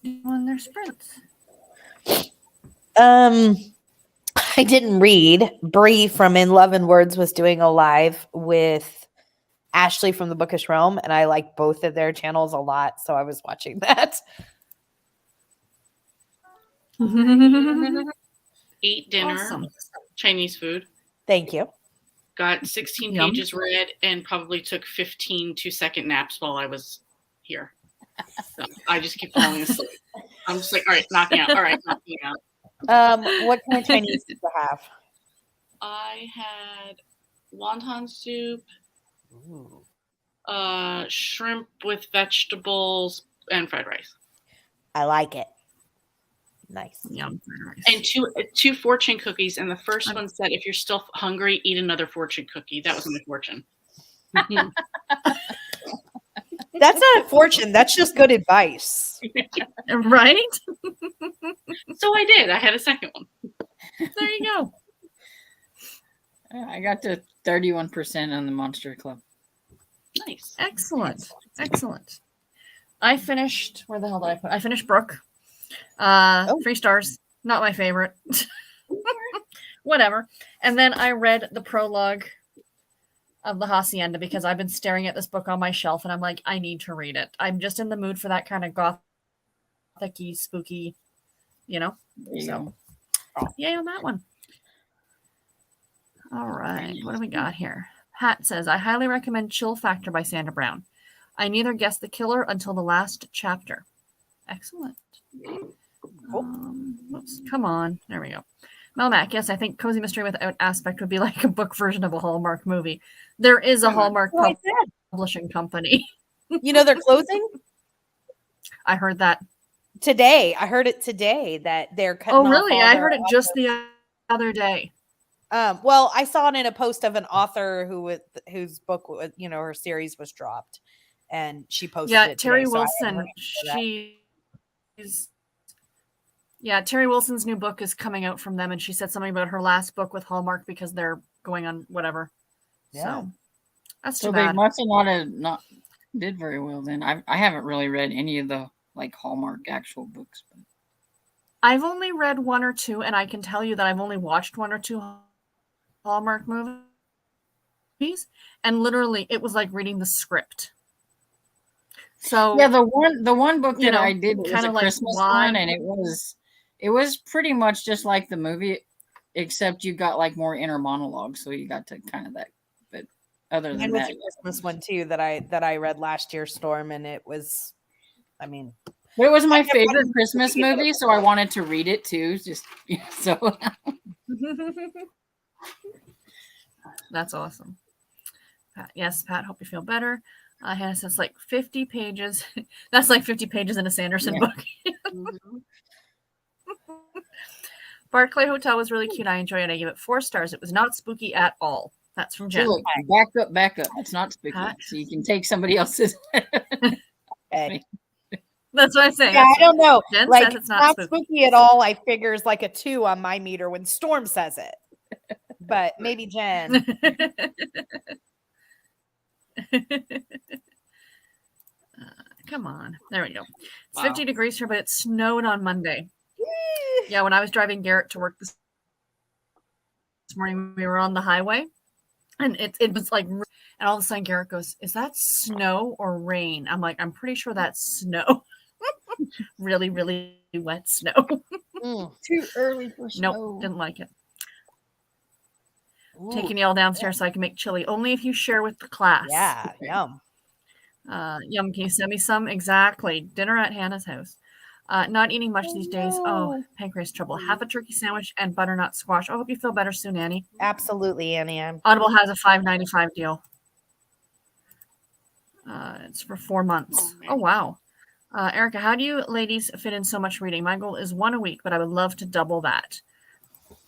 they won their sprints? I didn't read. Bree from In Love and Words was doing a live with Ashley from the Bookish Realm, and I like both of their channels a lot, so I was watching that. Ate dinner, Awesome. Chinese food. Thank you. Got 16 Yum. pages read and probably took 15 2-second naps while I was here. So I just keep falling asleep. I'm just like, all right, knock me out. All right, knock me out. What kind of Chinese did you have? I had wonton soup, shrimp with vegetables, and fried rice. I like it. Nice. Yum. And two fortune cookies. And the first one said, if you're still hungry, eat another fortune cookie. That was my fortune. That's not a fortune. That's just good advice. Right? So I did. I had a second one. There you go. I got to 31% on the Monster Club. Nice. Excellent. Excellent. I finished, where the hell did I put? I finished Brooke. 3 stars. Not my favorite. Whatever. And then I read the prologue of The Hacienda because I've been staring at this book on my shelf and I'm like, I need to read it. I'm just in the mood for that kind of gothic-y, spooky, So, yay on that one. All right. What do we got here? Pat says, I highly recommend Chill Factor by Sandra Brown. I neither guessed the killer until the last chapter. Excellent. Whoops, come on. There we go. Melmac, yes, I think Cozy Mystery Without Aspect would be like a book version of a Hallmark movie. There is a Hallmark publishing company. They're closing? I heard that. Today. I heard it today that they're cutting off. Oh, really? I heard it authors. just the other day. Well, I saw it in a post of an author whose book, her series was dropped, and she posted it. Terry today, Wilson. Terry Wilson's new book is coming out from them, and she said something about her last book with Hallmark because they're going on whatever. Yeah. So that's too So bad. they must have not did very well then. I haven't really read any of the Hallmark actual books. But I've only read 1 or 2, and I can tell you that I've only watched 1 or 2 Hallmark movies, and literally it was like reading the script. So yeah, the one book that I did was a Christmas one, and it was pretty much just like the movie, except you got more inner monologue, so you got to kind of that. But other than that, a Christmas one too that I read last year, Storm, and it was, it was my favorite Christmas movie, so I wanted to read it too. Just so. That's awesome. Yes, Pat, hope you feel better. Hannah says 50 pages. That's 50 pages in a Sanderson book. Barclay Hotel was really cute. I enjoyed it. I gave it 4 stars. It was not spooky at all. That's from Jen. Look, back up. It's not spooky. So you can take somebody else's. Okay. That's what I'm saying. Yeah, I don't know. Jen says it's not spooky at all. I figures a 2 on my meter when Storm says it. But maybe Jen. Come on. There we go. It's 50 degrees here, but it snowed on Monday. Yeah, when I was driving Garrett to work this morning, we were on the highway, and it was and all of a sudden Garrett goes, "Is that snow or rain?" I'm like, "I'm pretty sure that's snow." Really, really wet snow. Too early for snow. Nope, didn't like it. Ooh, taking y'all downstairs so I can make chili. Only if you share with the class. Yeah, yum. Yum, can you send me some? Exactly. Dinner at Hannah's house. Not eating much these days. Oh, pancreas trouble. Half a turkey sandwich and butternut squash. I hope you feel better soon, Annie. Absolutely, Annie. Audible has a $5.95 deal. It's for 4 months. Oh, wow. Erica, how do you ladies fit in so much reading? My goal is 1 a week, but I would love to double that.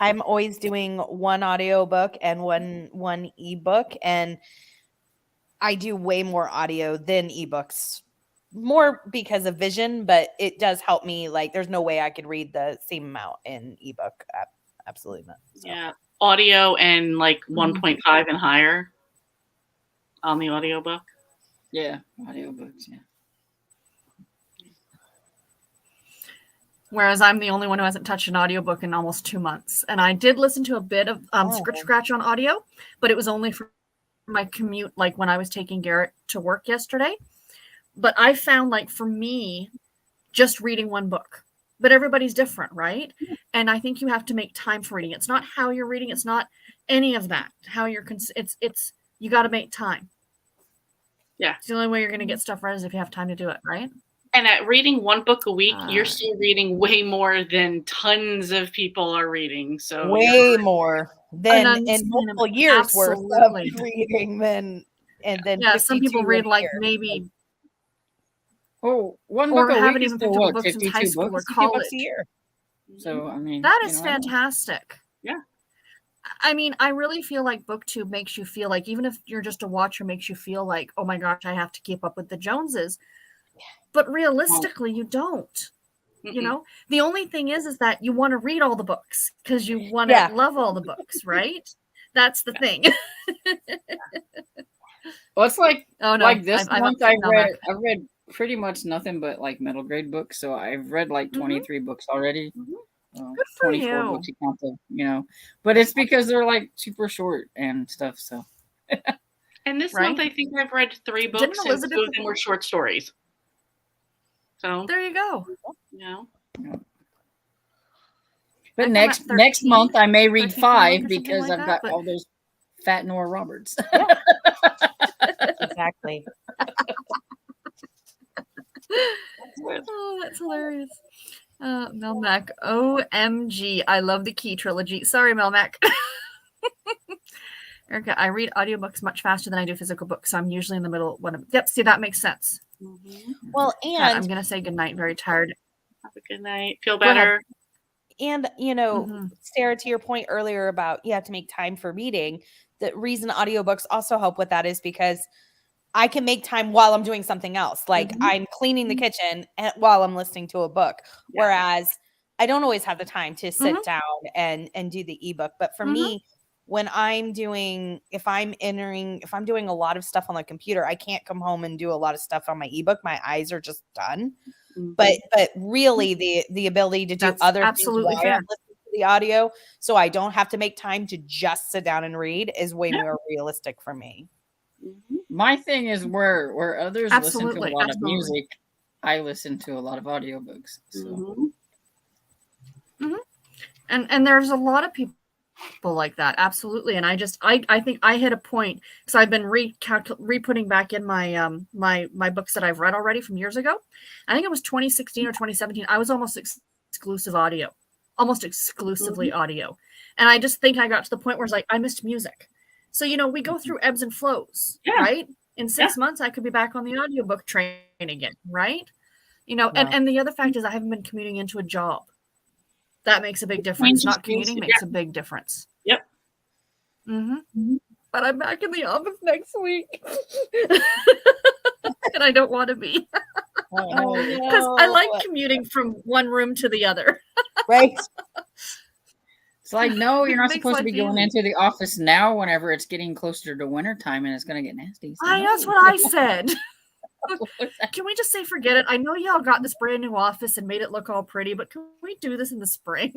I'm always doing 1 audiobook and one ebook, and I do way more audio than ebooks. More because of vision, but it does help me. There's no way I could read the same amount in ebook. Absolutely not. So. Yeah, audio and 1.5 and higher on the audiobook. Yeah, audiobooks. Yeah. Whereas I'm the only one who hasn't touched an audiobook in almost 2 months. And I did listen to a bit of Script Scratch on audio, but it was only for my commute, like when I was taking Garrett to work yesterday. But I found, like, for me, just reading one book. But everybody's different, right? And I think you have to make time for reading. It's not how you're reading. It's not any of that. How you're it's you got to make time. Yeah. It's the only way you're going to get stuff read is if you have time to do it, right? And at reading one book a week, you're still reading way more than tons of people are reading. So way more than in multiple years worth of reading than some people read like maybe one book a haven't week even picked up a book since high school or college. A year. So I mean that is fantastic. Yeah. I mean, I really feel like BookTube makes you feel like, even if you're just a watcher, makes you feel like, oh my gosh, I have to keep up with the Joneses. But realistically, you don't. You know, the only thing is that you want to read all the books because you want to love all the books, right? That's the thing. Well, it's like like this month I read pretty much nothing but like middle grade books. So I've read like 23 books already. Good for 24 you. books you count them, you know. But it's because they're like super short and stuff. So and this month I think I've read 3 books and 2 of them were short stories. So there you go. Yeah. But next month I may read 5 because I've got all those fat Nora Roberts. Exactly. Oh, that's hilarious. Melmac, OMG. I love the Key trilogy. Sorry, Melmac. Erica, I read audiobooks much faster than I do physical books, so I'm usually in the middle. Yep, see, that makes sense. Well, and I'm going to say goodnight. Very tired. Have a good night. Feel better. And, you know, Sarah, to your point earlier about you have to make time for reading, the reason audiobooks also help with that is because I can make time while I'm doing something else. Like I'm cleaning the kitchen while I'm listening to a book. Yeah. Whereas I don't always have the time to sit down and do the ebook. But for me, when I'm doing, if I'm doing a lot of stuff on the computer, I can't come home and do a lot of stuff on my ebook. My eyes are just done. But really the ability to do other absolutely things while I listen to the audio, so I don't have to make time to just sit down and read, is way more realistic for me. My thing is where others listen to a lot of music, I listen to a lot of audiobooks. So. And there's a lot of people like that, absolutely. And I think I hit a point because I've been re-putting back in my my books that I've read already from years ago. I think it was 2016 or 2017. I was almost exclusively audio, and I just think I got to the point where it's like I missed music. So, you know, we go through ebbs and flows, right? In 6 months, I could be back on the audiobook train again, right? You know, and the other fact is I haven't been commuting into a job. That makes a big difference. Not commuting makes a big difference. Yep. But I'm back in the office next week. And I don't want to be. Because I like commuting from one room to the other. Right. It's like, no, you're not supposed to be going into the office now whenever it's getting closer to wintertime and it's going to get nasty. So that's what I said. Can we just say forget it? I know y'all got this brand new office and made it look all pretty, but can we do this in the spring?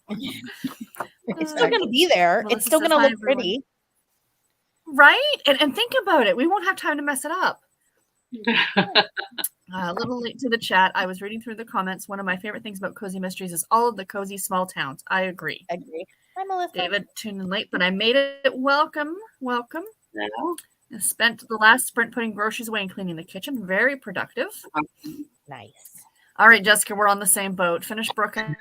It's still going to be there. It's still going to look pretty. Right? And think about it. We won't have time to mess it up. A little late to the chat. I was reading through the comments. One of my favorite things about Cozy Mysteries is all of the cozy small towns. I agree. Hi, Melissa. David tuned in late, but I made it. Welcome. Hello. I spent the last sprint putting groceries away and cleaning the kitchen. Very productive. Nice. All right, Jessica, we're on the same boat. Finished Brooke, and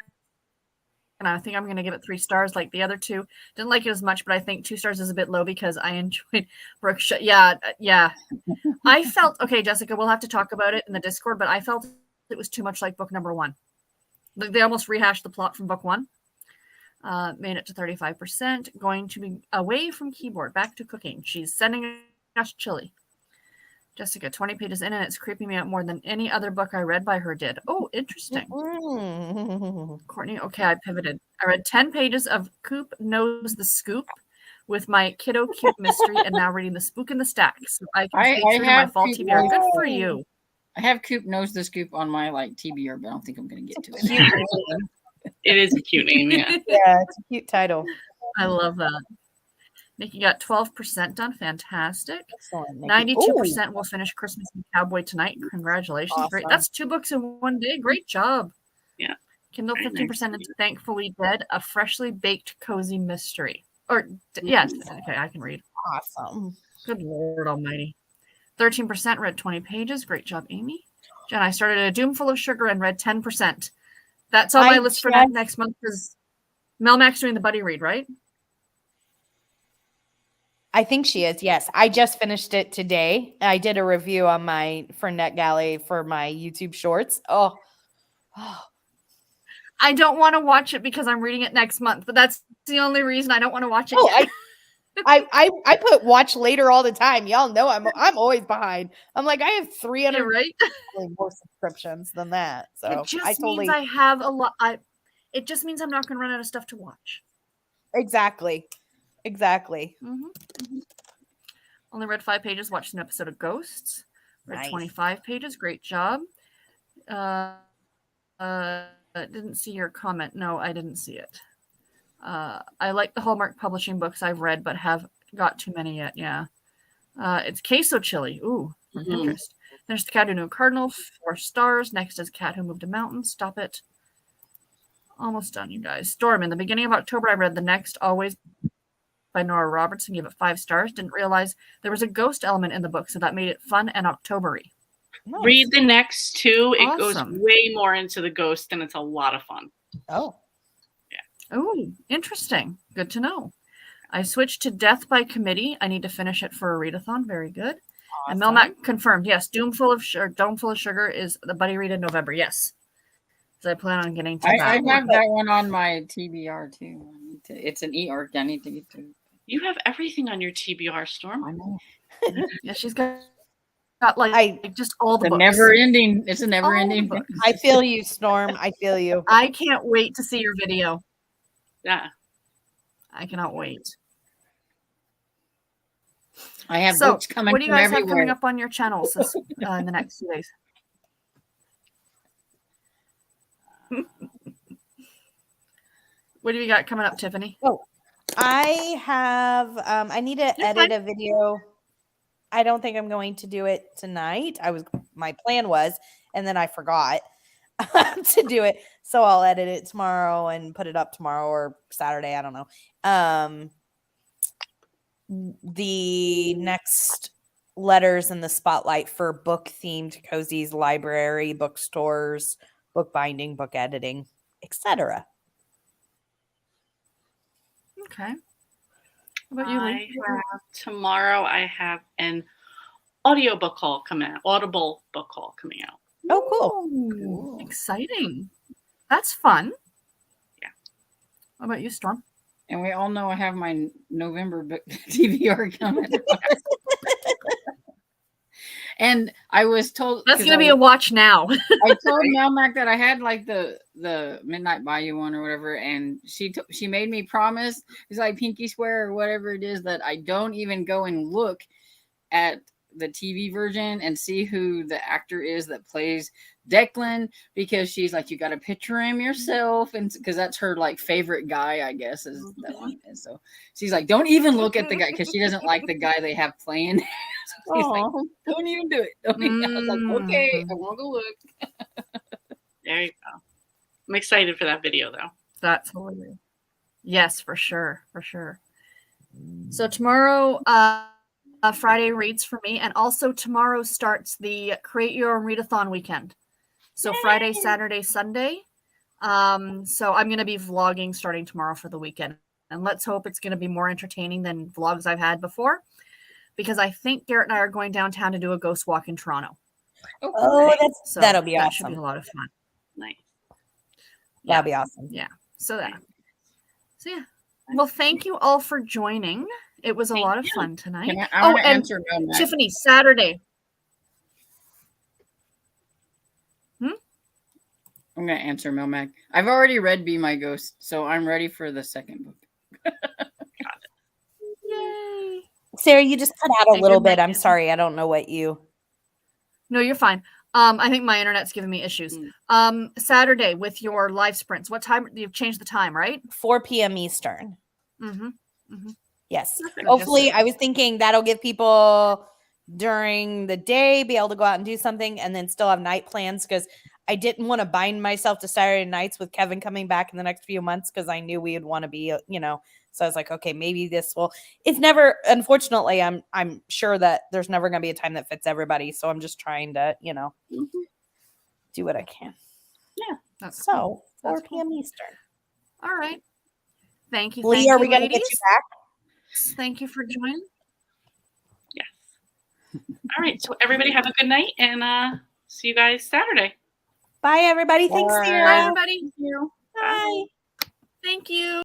I think I'm going to give it 3 stars like the other 2. Didn't like it as much, but I think 2 stars is a bit low because I enjoyed Brooke. Yeah. I felt, okay, Jessica, we'll have to talk about it in the Discord, but I felt it was too much like book number 1. They almost rehashed the plot from book 1. Made it to 35%. Going to be away from keyboard, back to cooking. She's sending us chili. Jessica, 20 pages in, and it's creeping me out more than any other book I read by her did. Oh, interesting. Courtney, okay, I pivoted. I read 10 pages of Coop Knows the Scoop with my kiddo cute mystery, and now reading The Spook in the Stack. So I can stay true to my fall TBR. Good for you. I have Coop Knows the Scoop on my TBR, but I don't think I'm going to get to it. It is a cute name, yeah. Yeah, it's a cute title. I love that. Nikki got 12% done. Fantastic. Excellent, Nikki. 92% will finish Christmas and Cowboy tonight. Congratulations. Awesome. Great. That's 2 books in one day. Great job. Yeah. Kindle Very 15% nice. into Thankfully Dead, a freshly baked cozy mystery. Or, yes. Okay, I can read. Awesome. Good Lord Almighty. 13% read 20 pages. Great job, Amy. Jen, I started a Doom Full of Sugar and read 10%. That's on my list for next month because Melmac's doing the buddy read, right? I think she is. Yes. I just finished it today. I did a review on for NetGalley for my YouTube shorts. Oh. I don't want to watch it because I'm reading it next month, but that's the only reason I don't want to watch it yet. I put watch later all the time. Y'all know I'm always behind. I'm like, I have 300 more subscriptions than that. So it just means I have a lot. It just means I'm not going to run out of stuff to watch. Exactly. Only read 5 pages. Watched an episode of Ghosts. Read 25 pages. Great job. Didn't see your comment. No, I didn't see it. I like the Hallmark Publishing books I've read, but have got too many yet. Yeah. It's Queso Chili. Ooh, from Pinterest. There's The Cat Who Knew a Cardinal, 4 stars. Next is Cat Who Moved a Mountain. Stop it. Almost done, you guys. Storm. In the beginning of October, I read The Next Always by Nora Roberts and gave it 5 stars. Didn't realize there was a ghost element in the book, so that made it fun and October-y. Nice. Read the next 2. It goes way more into the ghost, and it's a lot of fun. Oh. Yeah. Oh, interesting. Good to know. I switched to Death by Committee. I need to finish it for a readathon. Very good. Awesome. And Melmac confirmed. Yes, Doom Full of Sugar is the buddy read in November. Yes. So I plan on getting to that. I have that one on my TBR too. It's an e-arc I need to get to. You have everything on your TBR, Storm. I know. Yeah, she's got just all the books. Never ending. It's a never ending. I feel you, Storm. I feel you. I can't wait to see your video. Yeah. I cannot wait. I have books coming. What do you guys have coming up on your channels in the next 2 days? What have you got coming up, Tiffany? Oh, I have. I need to edit a video. I don't think I'm going to do it tonight. My plan was, and then I forgot to do it. So I'll edit it tomorrow and put it up tomorrow or Saturday. I don't know. The next letters in the spotlight for book themed cozies, library, bookstores, book binding, book editing, etc. Okay. What about you, Lee? Tomorrow I have an audio book haul coming out. Audible book haul coming out. Oh, cool. Exciting. That's fun. Yeah. What about you, Storm? And we all know I have my November book TBR coming. And I was told that's going to be a watch now. I told Melmac that I had the Midnight Bayou one or whatever, and she made me promise. It's like pinky swear or whatever it is that I don't even go and look at the TV version and see who the actor is that plays Declan, because she's like, you got to picture him yourself, and because that's her favorite guy, I guess, is that one. And so she's like, don't even look at the guy, because she doesn't like the guy they have playing. So she's like, don't even do it. I was like, okay, I won't go look. There you go. I'm excited for that video though. That's hilarious. Yes, for sure. So tomorrow, Friday reads for me, and also tomorrow starts the Create Your Own Readathon weekend. So yay! Friday, Saturday, Sunday. So I'm going to be vlogging starting tomorrow for the weekend, and let's hope it's going to be more entertaining than vlogs I've had before, because I think Garrett and I are going downtown to do a ghost walk in Toronto. Oh, that'll be awesome. That should be a lot of fun. Nice. That'll be awesome. Yeah. So yeah. Well, thank you all for joining. It was a lot of fun tonight. And Tiffany, Saturday. I'm going to answer Melmac. I've already read Be My Ghost, so I'm ready for the second book. Got it. Yay. Sarah, you just cut out a little bit. I'm sorry. I don't know what you... No, you're fine. I think my internet's giving me issues. Saturday with your live sprints. What time? You've changed the time, right? 4 p.m. Eastern. Mm-hmm. Mm-hmm. Yes. Perfect. Hopefully, I was thinking that'll give people during the day be able to go out and do something and then still have night plans, because I didn't want to bind myself to Saturday nights with Kevin coming back in the next few months, because I knew we would want to be, so I was like, okay, maybe this will, it's never, unfortunately, I'm sure that there's never going to be a time that fits everybody. So I'm just trying to, do what I can. Yeah. That's So cool. 4 p.m. Eastern. All right. Thank you. Lee, thank are you, we going to get ladies. you back? Thank you for joining. Yes. All right. So everybody have a good night, and see you guys Saturday. Bye, everybody. Thanks, Bye. Sarah. Bye, everybody. Thank you. Bye. Thank you.